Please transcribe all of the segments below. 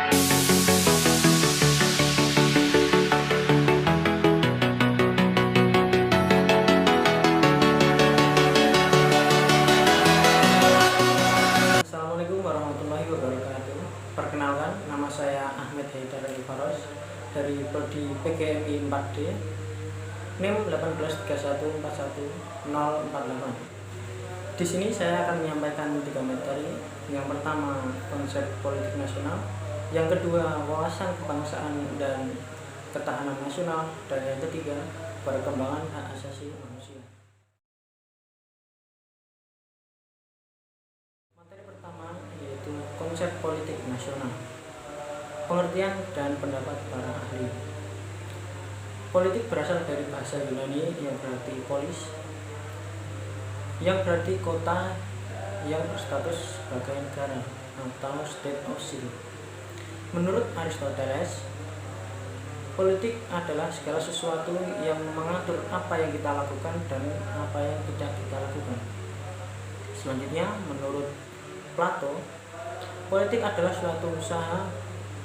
Assalamualaikum warahmatullahi wabarakatuh. Perkenalkan, nama saya Ahmed Haidar Faros dari Prodi PGMI 4D, NIM 183141048. Di sini saya akan menyampaikan 3 materi. Yang pertama, konsep politik nasional. Yang kedua, wawasan kebangsaan dan ketahanan nasional. Dan yang ketiga, perkembangan hak asasi manusia. Materi pertama yaitu konsep politik nasional. Pengertian dan pendapat para ahli. Politik berasal dari bahasa Yunani yang berarti polis, yang berarti kota yang berstatus sebagai negara atau state of city. Menurut Aristoteles, politik adalah segala sesuatu yang mengatur apa yang kita lakukan dan apa yang tidak kita lakukan. Selanjutnya, menurut Plato, politik adalah suatu usaha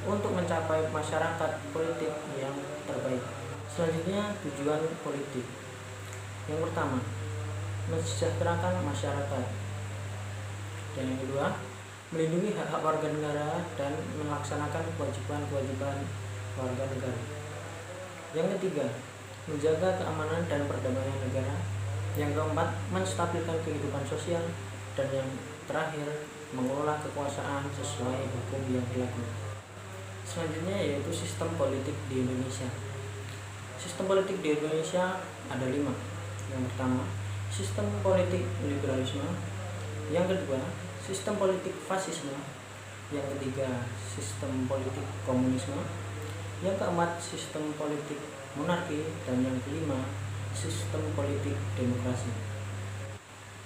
untuk mencapai masyarakat politik yang terbaik. Selanjutnya, tujuan politik. Yang pertama, mensejahterakan masyarakat. Dan yang kedua, melindungi hak-hak warga negara dan melaksanakan kewajiban-kewajiban warga negara. Yang ketiga, menjaga keamanan dan perdamaian negara. Yang keempat, menstabilkan kehidupan sosial. Dan yang terakhir, mengelola kekuasaan sesuai hukum yang berlaku. Selanjutnya yaitu sistem politik di Indonesia. Sistem politik di Indonesia ada 5. Yang pertama, sistem politik liberalisme. Yang kedua, sistem politik fasisme. Yang ketiga, sistem politik komunisme. Yang keempat, sistem politik monarki. Dan yang kelima, sistem politik demokrasi.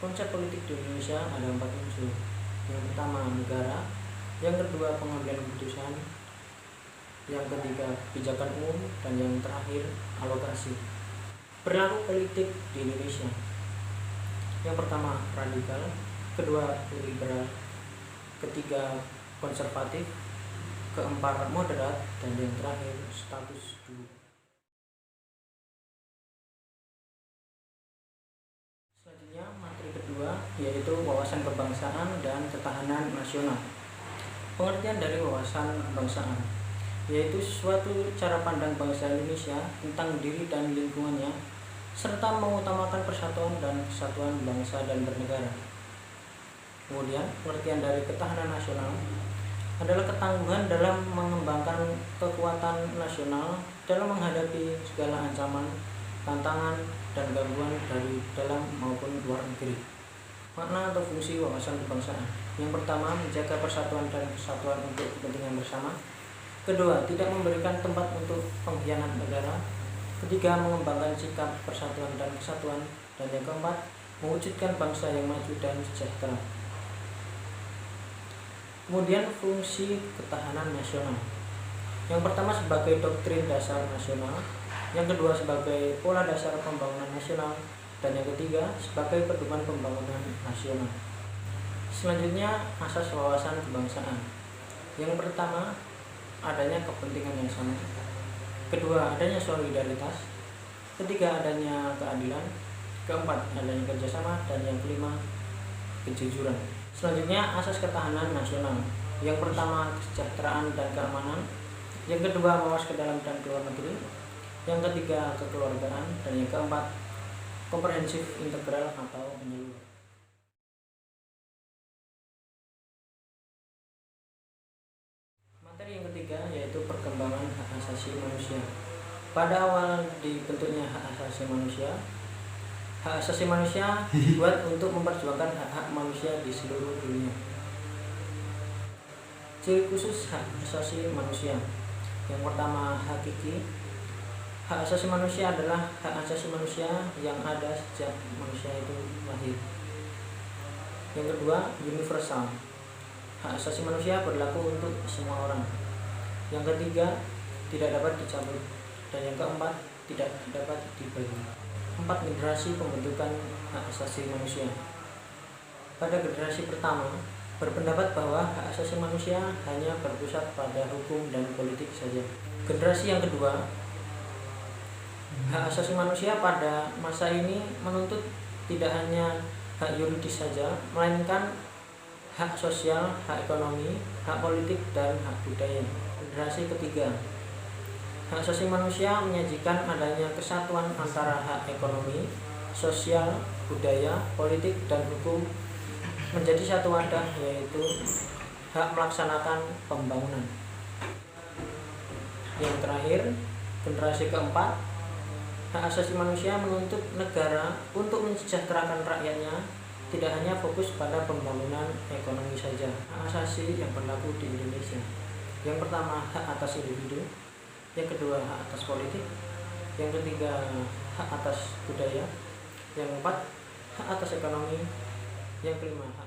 Konsep politik di Indonesia ada 4 unsur. Yang pertama, negara. Yang kedua, pengambilan keputusan. Yang ketiga, kebijakan umum. Dan yang terakhir, alokasi. Perilaku politik di Indonesia. Yang pertama, radikal. Kedua, liberal. Ketiga, konservatif. Keempat, moderat. Dan yang terakhir, status quo. Selanjutnya, materi kedua yaitu wawasan kebangsaan dan ketahanan nasional. Pengertian dari wawasan kebangsaan yaitu suatu cara pandang bangsa Indonesia tentang diri dan lingkungannya, serta mengutamakan persatuan dan kesatuan bangsa dan bernegara. Kemudian, pengertian dari ketahanan nasional adalah ketangguhan dalam mengembangkan kekuatan nasional dalam menghadapi segala ancaman, tantangan, dan gangguan dari dalam maupun luar negeri. Makna atau fungsi wawasan kebangsaan. Yang pertama, menjaga persatuan dan kesatuan untuk kepentingan bersama. Kedua, tidak memberikan tempat untuk pengkhianat negara. Ketiga, mengembangkan sikap persatuan dan kesatuan. Dan yang keempat, mewujudkan bangsa yang maju dan sejahtera. Kemudian, fungsi ketahanan nasional. Yang pertama, sebagai doktrin dasar nasional. Yang kedua, sebagai pola dasar pembangunan nasional. Dan yang ketiga, sebagai pedoman pembangunan nasional. Selanjutnya, asas wawasan kebangsaan. Yang pertama, adanya kepentingan yang sama. Kedua, adanya solidaritas. Ketiga, adanya keadilan. Keempat, adanya kerjasama. Dan yang kelima, kejujuran. Selanjutnya, asas ketahanan nasional. Yang pertama, kesejahteraan dan keamanan. Yang kedua, wawasan ke dalam dan ke luar negeri. Yang ketiga, kekeluargaan. Dan yang keempat, komprehensif integral atau menyeluruh. Materi yang ketiga yaitu perkembangan hak asasi manusia. Pada awal dibentuknya hak asasi manusia dibuat untuk memperjuangkan hak-hak manusia di seluruh dunia. Ciri khusus hak asasi manusia. Yang pertama, hakiki. Hak asasi manusia adalah hak asasi manusia yang ada sejak manusia itu lahir. Yang kedua, universal. Hak asasi manusia berlaku untuk semua orang. Yang ketiga, tidak dapat dicabut. Dan yang keempat, tidak dapat dibagi. 4 generasi pembentukan hak asasi manusia. Pada generasi pertama, berpendapat bahwa hak asasi manusia hanya berpusat pada hukum dan politik saja. Generasi yang kedua, hak asasi manusia pada masa ini menuntut tidak hanya hak yuridis saja, melainkan hak sosial, hak ekonomi, hak politik, dan hak budaya. Generasi ketiga, hak asasi manusia menyajikan adanya kesatuan antara hak ekonomi, sosial, budaya, politik, dan hukum menjadi satu wadah, yaitu hak melaksanakan pembangunan. Yang terakhir, generasi keempat, hak asasi manusia menuntut negara untuk mensejahterakan rakyatnya, tidak hanya fokus pada pembangunan ekonomi saja. Hak asasi yang berlaku di Indonesia, yang pertama hak atas individu, yang kedua hak atas politik, yang ketiga hak atas budaya, yang keempat hak atas ekonomi, yang kelima hak